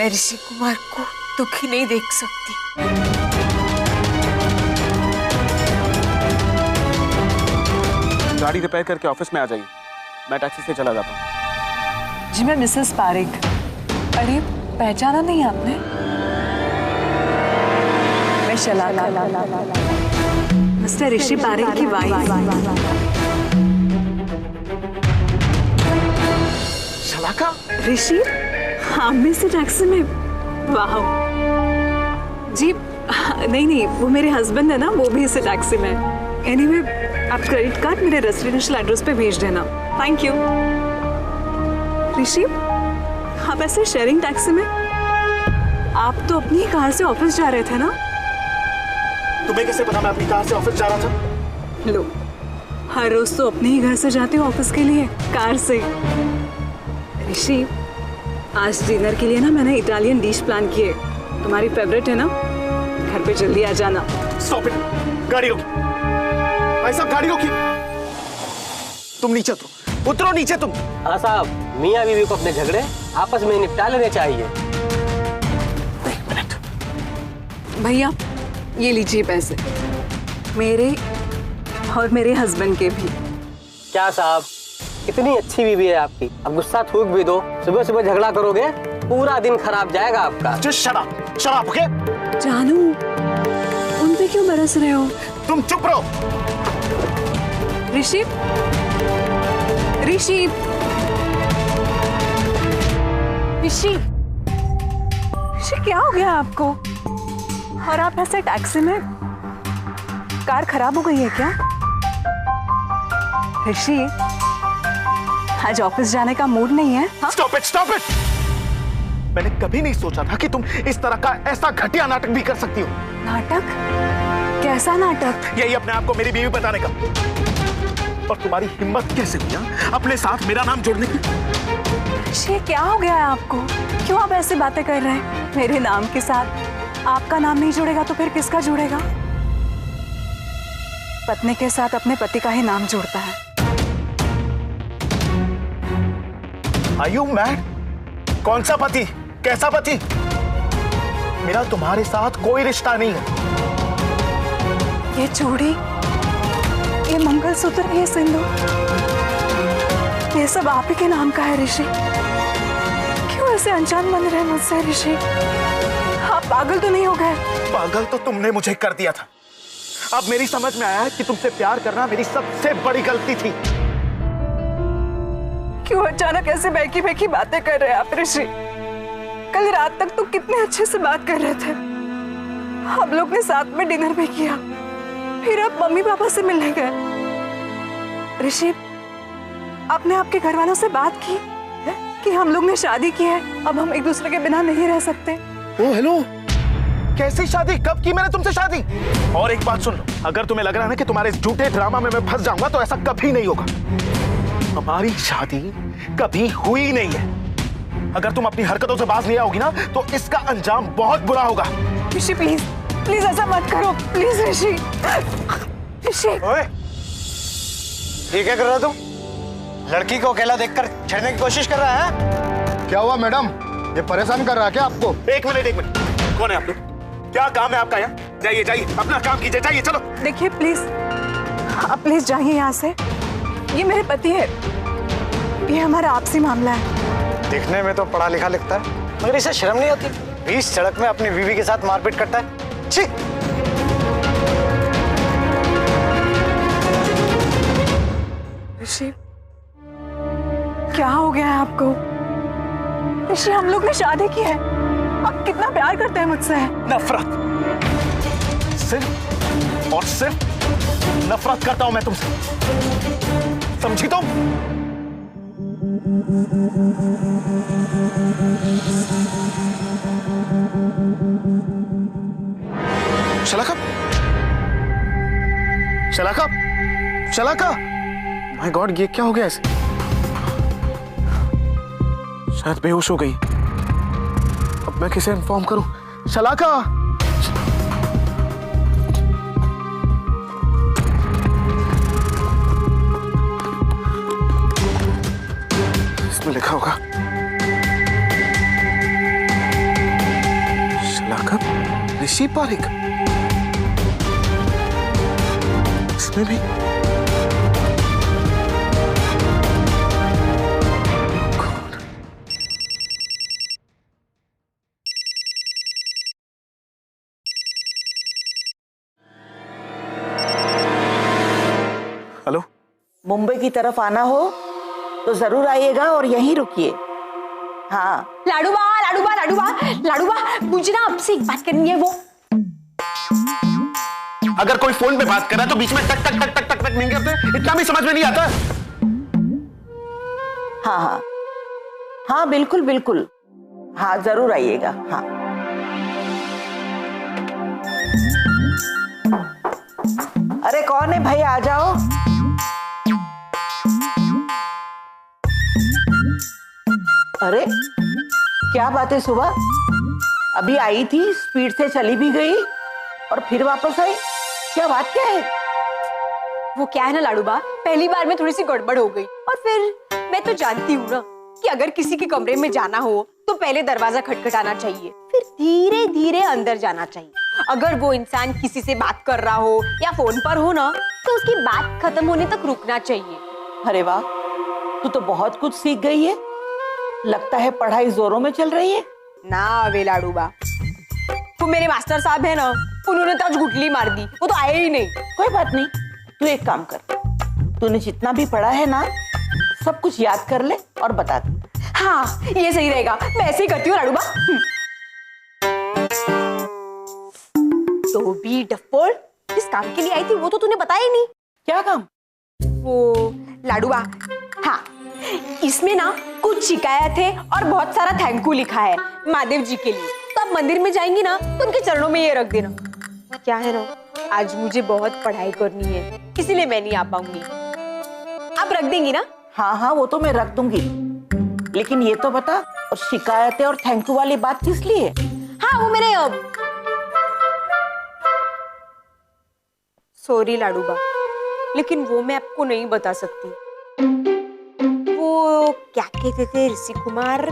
मैं ऋषि कुमार को दुखी नहीं देख सकती। गाड़ी रिपेयर करके ऑफिस में आ जाइए, मैं टैक्सी से चला जाता हूँ। जी मैं मिसेस पारेख। अरे पहचाना नहीं आपने? मैं शलाका, मिस्टर ऋषि पारेख की वाइफ। शलाका? ऋषि? हाँ मिस्टर टैक्सी में। वाह जी, नहीं वो मेरे हस्बैंड है ना, वो भी इस टैक्सी में। एनीवे आप क्रेडिट कार्ड मेरे रेसिडेंशियल एड्रेस पे भेज देना। Thank you. ऋषि आप ऐसे शेयरिंग टैक्सी में? आप तो अपनी कार से ऑफिस जा रहे थे ना? तुम्हें कैसे पता मैं अपनी कार से ऑफिस जा रहा था? लो, हर रोज तो अपने ही घर से जाती हूँ ऑफिस के लिए कार से। ऋषि आज डिनर के लिए ना मैंने इटालियन डिश प्लान की है, तुम्हारी फेवरेट है ना, घर पे जल्दी आ जाना। स्टॉप इट, गाड़ी रोकी भाई साहब, गाड़ी रोकी। तुम नीचे उतरो नीचे तुम। हाँ साहब, मियाँ बीवी को अपने झगड़े आपस में निपटा लेने चाहिए। एक मिनट भैया ये लीजिए पैसे, मेरे और मेरे हस्बैंड के भी। क्या साहब, कितनी अच्छी बीवी है आपकी। अब गुस्सा थूक भी दो, सुबह सुबह झगड़ा करोगे पूरा दिन खराब जाएगा आपका। Just shut up, okay? जानू उन पे क्यों बरस रहे हो? तुम चुप रहो। ऋषि ऋषि ऋषि ऋषि क्या हो गया आपको? और आप ऐसे टैक्सी में? कार खराब हो गई है क्या? ऋषि आज ऑफिस जाने का मूड नहीं है? Stop it. मैंने कभी नहीं सोचा था कि तुम इस तरह का ऐसा घटिया नाटक भी कर सकती हो। नाटक? कैसा नाटक? यही अपने आप को मेरी बीवी बताने का। और तुम्हारी हिम्मत कैसे हुई अपने साथ मेरा नाम जोड़ने की? ऋषि क्या हो गया है आपको? क्यों आप ऐसे बातें कर रहे हैं? मेरे नाम के साथ आपका नाम नहीं जुड़ेगा तो फिर किसका जुड़ेगा? पत्नी के साथ अपने पति का ही नाम जुड़ता है। Are you mad? कौन सा पति? कैसा पति? मेरा तुम्हारे साथ कोई रिश्ता नहीं है। ये चूड़ी, ये मंगलसूत्र, ये सिंदूर, ये सब आप ही के नाम का है ऋषि। क्यों ऐसे अनजान बन रहे हैं मुझसे ऋषि? आप पागल तो नहीं हो गए? पागल तो तुमने मुझे कर दिया था। अब मेरी समझ में आया है कि तुमसे प्यार करना मेरी सबसे बड़ी गलती थी। क्यों अचानक ऐसे बहकी बहकी बातें कर रहे हैं आप ऋषि? कल रात तक तो कितने अच्छे से बात कर रहे थे, हम लोग ने साथ में डिनर भी किया, फिर अब मम्मी पापा से मिलने गए। ऋषि आपने आपके घर वालों से बात की कि हम लोग ने शादी की है, अब हम एक दूसरे के बिना नहीं रह सकते? ओ हेलो, कैसी शादी? कब की मैंने तुमसे शादी? और एक बात सुन लो, अगर तुम्हें लग रहा है ना कि तुम्हारे इस झूठे ड्रामा में मैं फंस जाऊंगा तो ऐसा कभी नहीं होगा। हमारी शादी कभी हुई नहीं है। अगर तुम अपनी हरकतों से बाज नहीं आओगी ना तो इसका अंजाम बहुत बुरा होगा। ऋषि प्लीज प्लीज ऐसा मत करो, प्लीज ऋषि। ऋषि ओए, ये क्या कर रहा तुम? लड़की को अकेला देखकर छेड़ने की कोशिश कर रहा है? क्या हुआ मैडम, ये परेशान कर रहा है क्या आपको? एक मिनट, कौन है आप लोग? क्या काम है आपका यहाँ? जाइए अपना काम कीजिए, जाइए चलो। देखिए प्लीज, आप प्लीज जाइए यहाँ से। ये मेरे पति है, ये हमारा आपसी मामला है। दिखने में तो पढ़ा लिखा लगता है, मगर इसे शर्म नहीं आती? बीच सड़क में अपनी बीवी के साथ मारपीट करता है। छी! ऋषि क्या हो गया है आपको? ऋषि हम लोग ने शादी की है, आप कितना प्यार करते हैं मुझसे? नफरत, सिर्फ और सिर्फ नफरत करता हूं मैं तुमसे, समझी तुम? शलाका, माय गॉड, ये क्या हो गया इसे? शायद बेहोश हो गई। अब मैं किसे इन्फॉर्म करूं? शलाका, इसमें लिखा होगा ऋषि पारिक, इसमें भी हेलो, मुंबई की तरफ आना हो तो जरूर आइएगा और यहीं रुकिए। हाँ लाडूबा लाडूबा लाडूबा लाडूबा, मुझे ना आपसे एक बात करनी है। वो अगर कोई फोन पे बात कर रहा है तो बीच में टक टक टक टक टक टक नहीं करते? इतना भी समझ में नहीं आता? हाँ हाँ हाँ, बिल्कुल बिल्कुल, हाँ जरूर आइएगा। हाँ अरे कौन है भाई, आ जाओ। अरे क्या बात है, सुबह अभी आई थी, स्पीड से चली भी गई और फिर वापस आई, क्या बात क्या है? वो क्या है ना लाडूबा, पहली बार में थोड़ी सी गड़बड़ हो गई, और फिर मैं तो जानती हूँ ना कि अगर किसी के कमरे में जाना हो तो पहले दरवाजा खटखटाना चाहिए, फिर धीरे धीरे अंदर जाना चाहिए। अगर वो इंसान किसी से बात कर रहा हो या फोन पर हो ना, तो उसकी बात खत्म होने तक रुकना चाहिए। अरे वाह, तू तो बहुत कुछ सीख गई है, लगता है पढ़ाई जोरों में चल रही है। ना वे लाडूबा, वो मेरे मास्टर साहब है ना, उन्होंने तो आज गुटली मार दी, वो तो आए ही नहीं। कोई बात नहीं, तू एक काम कर, तूने जितना भी पढ़ा है ना सब कुछ याद कर ले और बता दे। हाँ ये सही रहेगा, मैं ऐसे ही करती हूँ लाडूबा। तो भी डफोल, इस काम के लिए आई थी वो तो तूने बताया ही नहीं। क्या काम? वो लाडूबा, हाँ इसमें ना कुछ शिकायत है और बहुत सारा थैंक यू लिखा है महादेव जी के लिए, तो आप मंदिर में जाएंगी ना तो उनके चरणों में ये रख देना। क्या है ना, आज मुझे बहुत पढ़ाई करनी है, इसीलिए मैं नहीं आ पाऊंगी। आप रख देंगी ना? हाँ हाँ वो तो मैं रख दूंगी, लेकिन ये तो बता, और शिकायतें और थैंक यू वाली बात किस लिए? हाँ वो मेरे सॉरी लाडूबा, लेकिन वो मैं आपको नहीं बता सकती। वो क्या कहते थे ऋषि कुमार,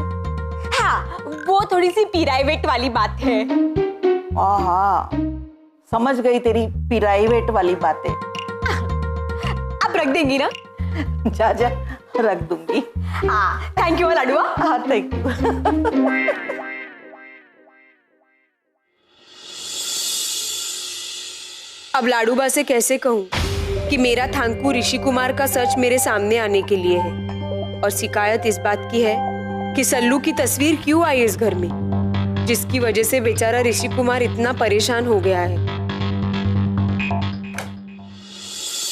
हाँ वो थोड़ी सी प्राइवेट वाली बात है। हाँ समझ गई तेरी प्राइवेट वाली बातें। आप रख देंगी ना? जा जा रख दूंगी। हाँ थैंक यू लाडूबा। हाँ थैंक यू। अब लाडूबा से कैसे कहूँ कि मेरा थैंक यू ऋषि कुमार का सच मेरे सामने आने के लिए है, और शिकायत इस बात की है कि सल्लू की तस्वीर क्यों आई इस घर में, जिसकी वजह से बेचारा ऋषि कुमार इतना परेशान हो गया है।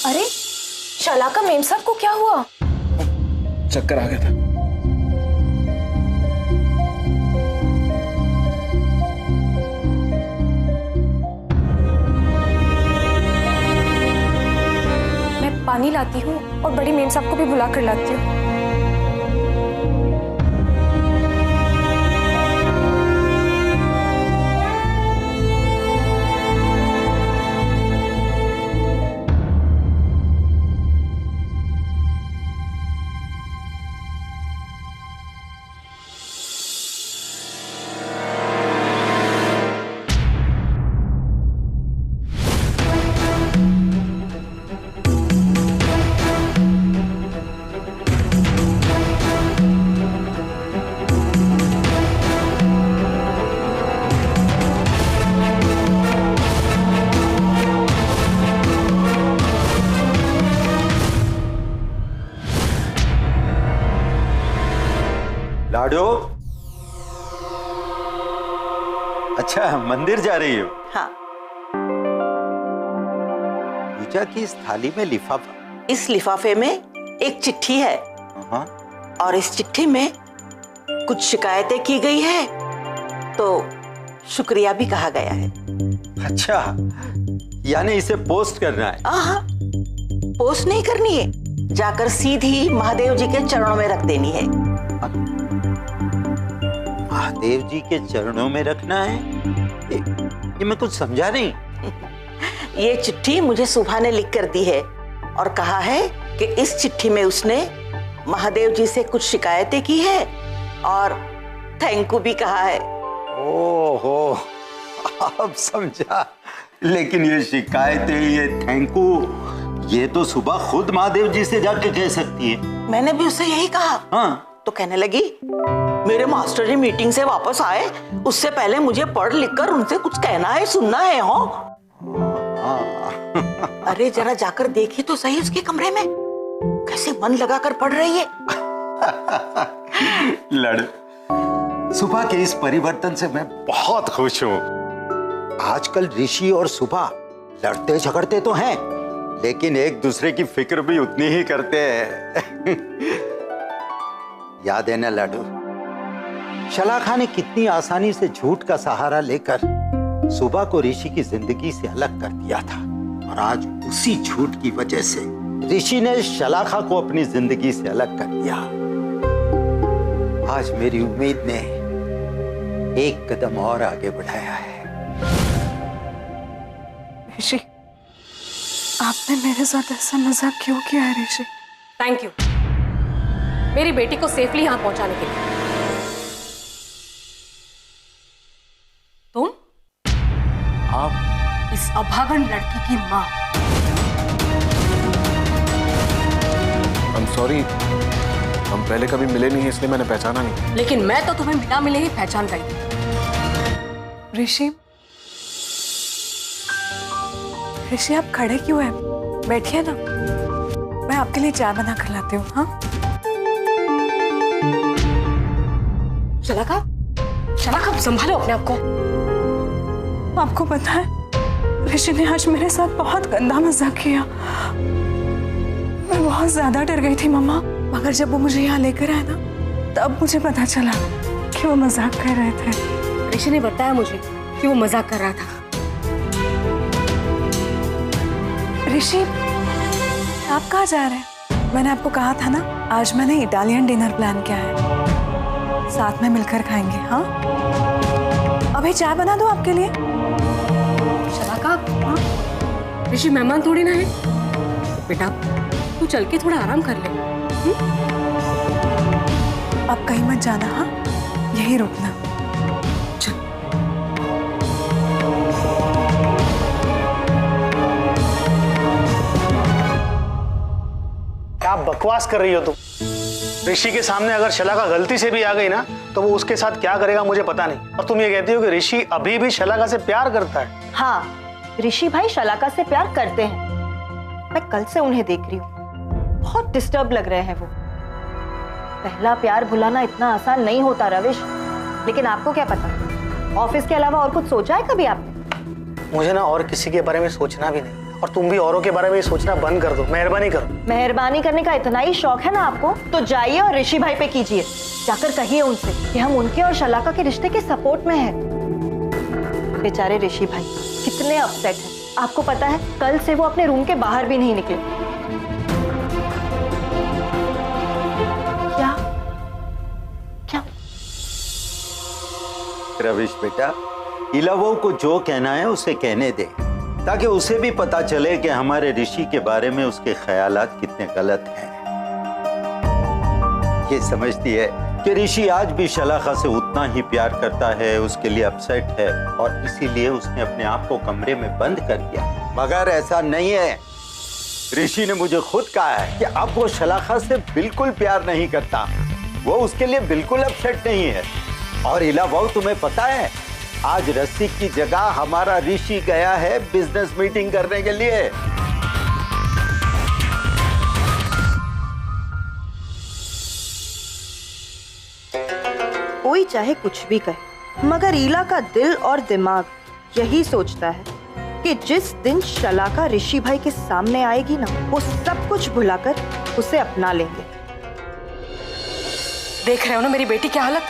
अरे शलाका मेम साहब को क्या हुआ? चक्कर आ गया था। मैं पानी लाती हूँ और बड़ी मेम साहब को भी बुला कर लाती हूँ। लाडो, अच्छा मंदिर जा रही हो? हाँ। पूजा की इस थाली में लिफाफा, इस लिफाफे में एक चिट्ठी है। हाँ। और इस चिट्ठी में कुछ शिकायतें की गई है, तो शुक्रिया भी कहा गया है। अच्छा, यानी इसे पोस्ट करना है? हाँ, पोस्ट नहीं करनी है, जाकर सीधी महादेव जी के चरणों में रख देनी है। महादेव जी के चरणों में रखना है? ये मैं कुछ समझा नहीं। ये चिट्ठी मुझे सुभा ने लिख कर दी है और कहा है कि इस चिट्ठी में उसने महादेव जी से कुछ शिकायतें की है और थैंक यू भी कहा है। ओहो, अब समझा। लेकिन ये शिकायतें, ये थैंकू, ये तो सुबह खुद महादेव जी से जाके कह सकती है। मैंने भी उससे यही कहा। हाँ, तो कहने लगी मेरे मास्टर जी मीटिंग से वापस आए, उससे पहले मुझे पढ़ लिख कर उनसे कुछ कहना है, सुनना है। हो अरे जरा जाकर देखी तो सही उसके कमरे में, कैसे मन लगाकर पढ़ रही है। लड़, सुबह के इस परिवर्तन से मैं बहुत खुश हूँ। आजकल ऋषि और सुबह लड़ते झगड़ते तो हैं, लेकिन एक दूसरे की फिक्र भी उतनी ही करते हैं। याद है ना लाडू, शलाखा ने कितनी आसानी से झूठ का सहारा लेकर सुबह को ऋषि की जिंदगी से अलग कर दिया था, और आज उसी झूठ की वजह से ऋषि ने शलाखा को अपनी जिंदगी से अलग कर दिया। आज मेरी उम्मीद ने एक कदम और आगे बढ़ाया है। ऋषि, आपने मेरे साथ ऐसा मजाक क्यों किया है ऋषि? थैंक यू मेरी बेटी को सेफली यहाँ पहुंचाने के लिए। तुम? आप? इस अभागन लड़की की माँ। I'm sorry, हम पहले कभी मिले नहीं इसलिए मैंने पहचाना नहीं। लेकिन मैं तो तुम्हें बिना मिले ही पहचान गई थी। ऋषि, ऋषि आप खड़े क्यों हैं? बैठिए ना, मैं आपके लिए चाय बना कर लाती हूँ। हाँ, शलाखा, शलाखा संभालो अपने आप को। आपको पता है ऋषि ने आज मेरे साथ बहुत गंदा मजाक किया। मैं बहुत ज्यादा डर गई थी मम्मा, मगर जब वो मुझे यहाँ लेकर आए ना, तब मुझे पता चला कि वो मजाक कर रहे थे। ऋषि ने बताया मुझे कि वो मजाक कर रहा था। ऋषि, आप कहाँ जा रहे हैं? मैंने आपको कहा था ना, आज मैंने इटालियन डिनर प्लान किया है, साथ में मिलकर खाएंगे। हाँ, अभी चाय बना दो आपके लिए। शलाखा, हाँ? ऋषि मेहमान थोड़ी ना है। बेटा तू चल के थोड़ा आराम कर ले। अब कहीं मत जाना, हाँ, यही रुकना। क्या बकवास कर रही हो तुम? ऋषि के सामने अगर शलाखा गलती से भी आ गई ना, तो वो उसके साथ क्या करेगा मुझे पता नहीं। और तुम ये कहती हो कि ऋषि अभी भी शलाखा से प्यार करता है? हाँ, ऋषि भाई शलाखा से प्यार करते हैं। मैं कल से उन्हें देख रही हूँ, बहुत डिस्टर्ब लग रहे हैं वो। पहला प्यार भुलाना इतना आसान नहीं होता रविश, लेकिन आपको क्या पता, ऑफिस के अलावा और कुछ सोचा है कभी आपने? मुझे ना और किसी के बारे में सोचना भी नहीं, और तुम भी औरों के बारे में सोचना बंद कर दो, मेहरबानी करो। मेहरबानी करने का इतना ही शौक है ना आपको, तो जाइए और ऋषि भाई पे कीजिए। जाकर कहिए उनसे कि हम उनके और शलाखा के रिश्ते के सपोर्ट में हैं। बेचारे ऋषि भाई कितने अपसेट हैं। आपको पता है, कल से वो अपने रूम के बाहर भी नहीं निकले। क्या क्या? रविश बेटा, इलावो को जो कहना है उसे कहने दे, ताकि उसे भी पता चले कि हमारे ऋषि के बारे में उसके ख्यालात कितने गलत हैं। ये समझती है कि ऋषि आज भी शलाखा से उतना ही प्यार करता है, उसके लिए अपसेट है, और इसीलिए उसने अपने आप को कमरे में बंद कर दिया। मगर ऐसा नहीं है। ऋषि ने मुझे खुद कहा है कि अब वो शलाखा से बिल्कुल प्यार नहीं करता, वो उसके लिए बिल्कुल अपसेट नहीं है। और इलावा तुम्हें पता है, आज रसिक की जगह हमारा ऋषि गया है बिजनेस मीटिंग करने के लिए। कोई चाहे कुछ भी कहे, मगर ईला का दिल और दिमाग यही सोचता है कि जिस दिन शलाखा ऋषि भाई के सामने आएगी ना, वो सब कुछ भुलाकर उसे अपना लेंगे। देख रहे हो ना मेरी बेटी की हालत?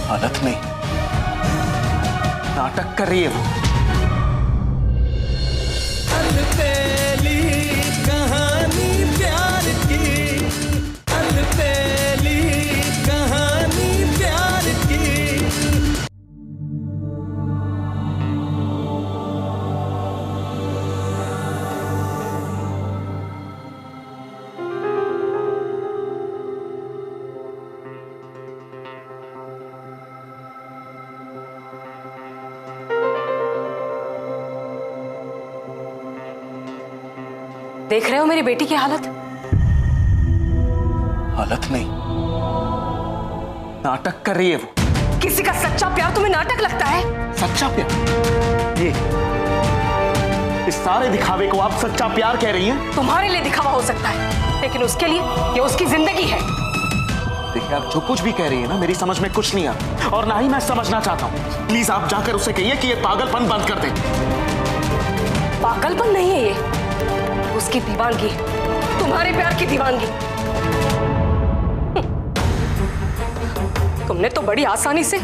हालत नहीं, नाटक कर रही है वो। देख रहे हो मेरी बेटी की हालत? हालत नहीं, नाटक कर रही है वो। किसी का सच्चा प्यार तुम्हें नाटक लगता है? सच्चा प्यार? ये इस सारे दिखावे को आप सच्चा प्यार कह रही हैं? तुम्हारे लिए दिखावा हो सकता है, लेकिन उसके लिए ये उसकी जिंदगी है। देखिए, आप जो कुछ भी कह रही है ना, मेरी समझ में कुछ नहीं आता और ना ही मैं समझना चाहता हूँ। प्लीज आप जाकर उससे कहिए कि ये पागलपन बंद कर दे। पागलपन नहीं है ये, उसकी दीवानगी है, तुम्हारे प्यार की दीवानगी। तुमने तो बड़ी आसानी से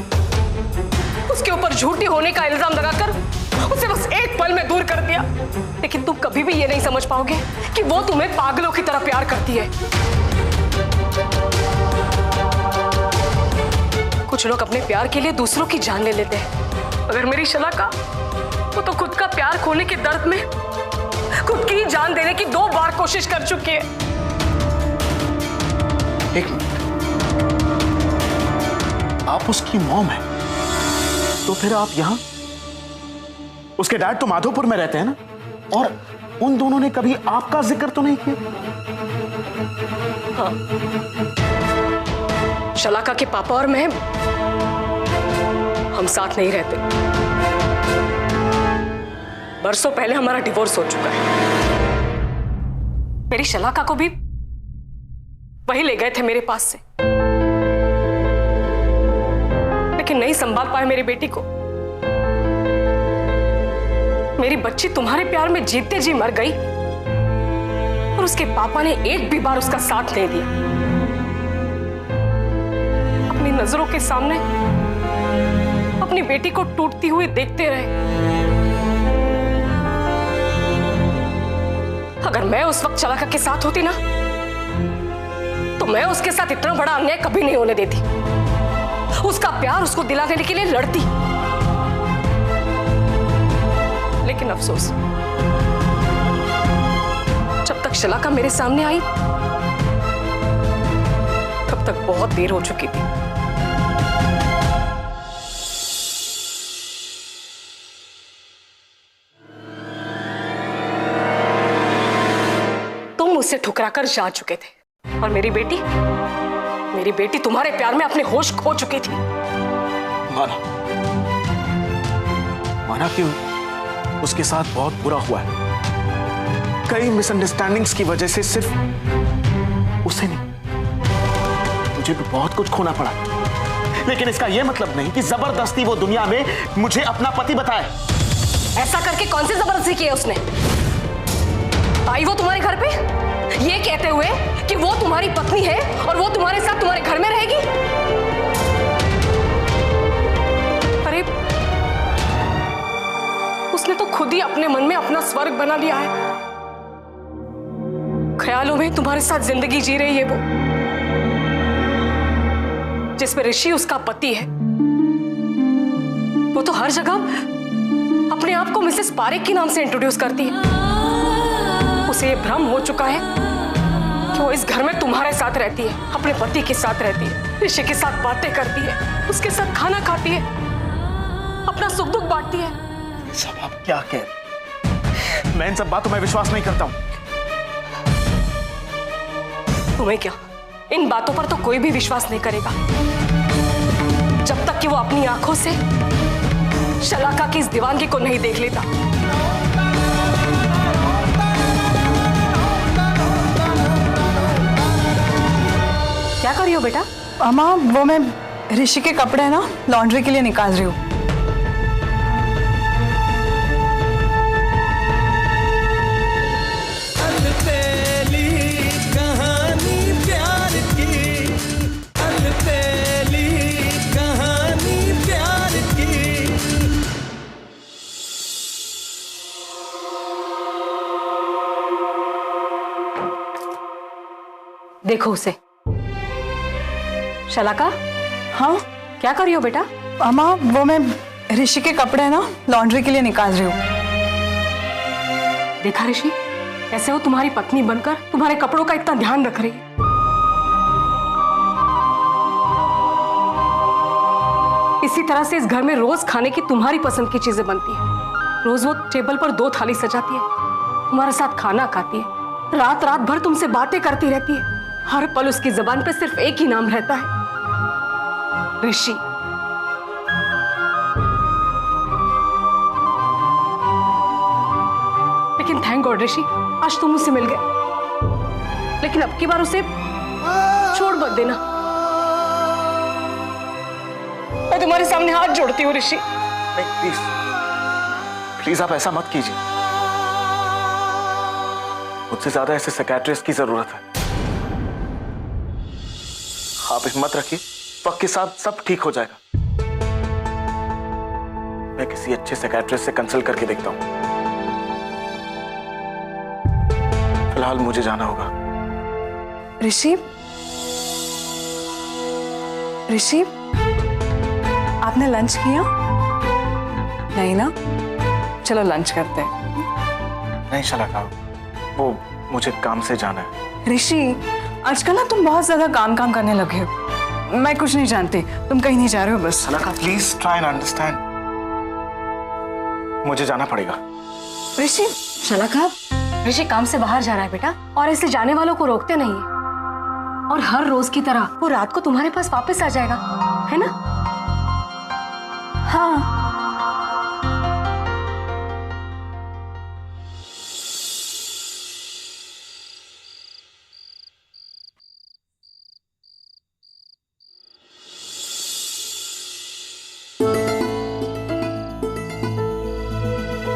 उसके ऊपर झूठी होने का इल्जाम लगाकर उसे बस एक पल में दूर कर दिया, लेकिन तुम कभी भी ये नहीं समझ पाओगे कि वो तुम्हें पागलों की तरह प्यार करती है। कुछ लोग अपने प्यार के लिए दूसरों की जान ले लेते हैं, अगर मेरी शलाका, वो तो खुद का प्यार खोने के दर्द में खुद की ही जान देने की 2 बार कोशिश कर चुकी है। एक मिनट, आप उसकी मॉम है, तो फिर आप यहां? उसके डैड तो माधोपुर में रहते हैं ना, और उन दोनों ने कभी आपका जिक्र तो नहीं किया? हाँ, शलाका के पापा और मैं, हम साथ नहीं रहते। बरसों पहले हमारा डिवोर्स हो चुका है। मेरी शलाका को भी वही ले गए थे मेरे पास से, लेकिन नहीं संभाल पाए मेरी बेटी को। मेरी बच्ची तुम्हारे प्यार में जीते जी मर गई और उसके पापा ने एक भी बार उसका साथ नहीं दिया। अपनी नजरों के सामने अपनी बेटी को टूटती हुई देखते रहे। अगर मैं उस वक्त शलाका के साथ होती ना, तो मैं उसके साथ इतना बड़ा अन्याय कभी नहीं होने देती। उसका प्यार उसको दिलाने के लिए लड़ती। लेकिन अफसोस, जब तक शलाका मेरे सामने आई, तब तक बहुत देर हो चुकी थी। तुम मुझसे ठुकराकर जा चुके थे और मेरी बेटी तुम्हारे प्यार में अपने होश खो चुकी थी। माना कि उसके साथ बहुत बुरा हुआ है, कई मिसअंडरस्टैंडिंग्स की वजह से, सिर्फ उसे नहीं, मुझे भी बहुत कुछ खोना पड़ा, लेकिन इसका यह मतलब नहीं कि जबरदस्ती वो दुनिया में मुझे अपना पति बताए। ऐसा करके कौन सी जबरदस्ती की है उसने? आई वो तुम्हारे घर पे ये कहते हुए कि वो तुम्हारी पत्नी है और वो तुम्हारे साथ तुम्हारे घर में रहेगी। अरे, उसने तो खुद ही अपने मन में अपना स्वर्ग बना लिया है। ख्यालों में तुम्हारे साथ जिंदगी जी रही है वो, जिसमें ऋषि उसका पति है। वो तो हर जगह अपने आप को मिसेस पारेख के नाम से इंट्रोड्यूस करती है। उसे ये भ्रम हो चुका है कि वो इस घर में तुम्हारे साथ रहती है, अपने पति के साथ रहती है, ऋषि के साथ बातें करती है, उसके साथ खाना खाती है, अपना सुख दुख बांटती है। सब आप क्या कह रहे? मैं इन सब बातों में विश्वास नहीं करता हूं। तुम्हें क्या, इन बातों पर तो कोई भी विश्वास नहीं करेगा जब तक कि वो अपनी आंखों से शलाका की इस दीवानगी को नहीं देख लेता। क्या कर रही हो बेटा? अम्मा, वो मैं ऋषि के कपड़े है ना, लॉन्ड्री के लिए निकाल रही हूँ। देखो उसे। शलाका, हाँ क्या कर रही हो बेटा? अम्मा, वो मैं ऋषि के कपड़े है ना, लॉन्ड्री के लिए निकाल रही हूँ। देखा ऋषि, ऐसे वो तुम्हारी पत्नी बनकर तुम्हारे कपड़ों का इतना ध्यान रख रही है। इसी तरह से इस घर में रोज खाने की तुम्हारी पसंद की चीजें बनती है। रोज वो टेबल पर 2 थाली सजाती है, तुम्हारे साथ खाना खाती है, रात रात भर तुमसे बातें करती रहती है। हर पल उसकी जुबान पे सिर्फ एक ही नाम रहता है, ऋषि। लेकिन थैंक गॉड ऋषि, आज तुम मुझसे मिल गए। लेकिन अब की बार उसे छोड़ मत देना। मैं तुम्हारे सामने हाथ जोड़ती हूँ ऋषि। नहीं, प्लीज प्लीज आप ऐसा मत कीजिए। मुझसे ज्यादा ऐसे साइकियाट्रिस्ट की जरूरत है। आप हिम्मत रखिए, वक्त के साथ सब ठीक हो जाएगा। मैं किसी अच्छे साइकियाट्रिस्ट से कंसल्ट करके देखता हूं। फिलहाल मुझे जाना होगा। ऋषि, ऋषि, आपने लंच किया? नहीं ना? चलो लंच करते हैं। नहीं शलाका, वो मुझे काम से जाना है। ऋषि, आजकल ना तुम बहुत ज्यादा काम करने लगे हो। मैं कुछ नहीं जानती, तुम कहीं नहीं जा रहे हो बस। शलाका प्लीज ट्राई एंड अंडरस्टैंड। मुझे जाना पड़ेगा। ऋषि, शलाका, ऋषि काम से बाहर जा रहा है बेटा, और ऐसे जाने वालों को रोकते नहीं है। और हर रोज की तरह वो रात को तुम्हारे पास वापस आ जाएगा, है ना? हाँ।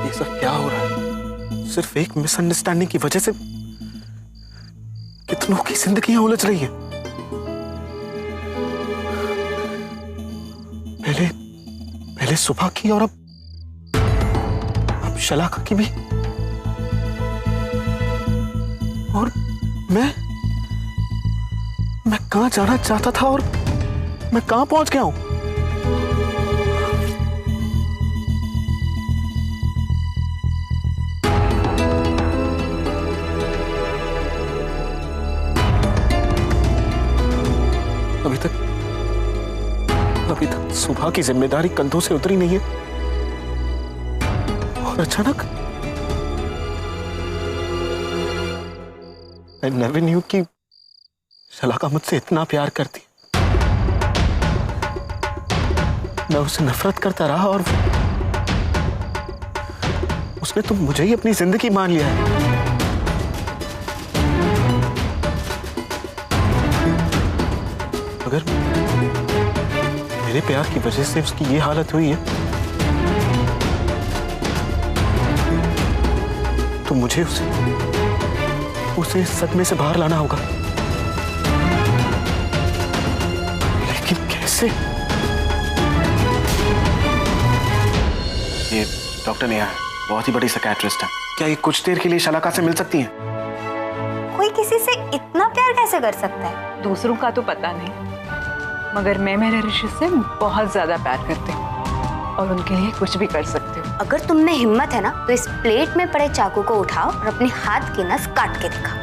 ये सब क्या हो रहा है? सिर्फ एक मिसअंडरस्टैंडिंग की वजह से कितनों की जिंदगियां उलझ रही हैं। पहले सुबह की और अब शलाका की भी। और मैं कहां जाना चाहता था और मैं कहां पहुंच गया हूं? अभी तक सुबह की जिम्मेदारी कंधों से उतरी नहीं है, और अचानक I never knew कि शलाका मुझसे इतना प्यार करती। मैं उससे नफरत करता रहा और उसने तो मुझे ही अपनी जिंदगी मान लिया है। अगर मेरे प्यार की वजह से उसकी ये हालत हुई है तो मुझे उसे इस सदमे से बाहर लाना होगा। लेकिन कैसे? ये डॉक्टर नेहा है, बहुत ही बड़ी साइकियाट्रिस्ट है। क्या ये कुछ देर के लिए शलाका से मिल सकती हैं? कोई किसी से इतना प्यार कैसे कर सकता है? दूसरों का तो पता नहीं, मगर मैं मेरे ऋषि से बहुत ज्यादा प्यार करती हूँ और उनके लिए कुछ भी कर सकती हूँ। अगर तुम में हिम्मत है ना तो इस प्लेट में पड़े चाकू को उठाओ और अपने हाथ की नस काट के दिखाओ।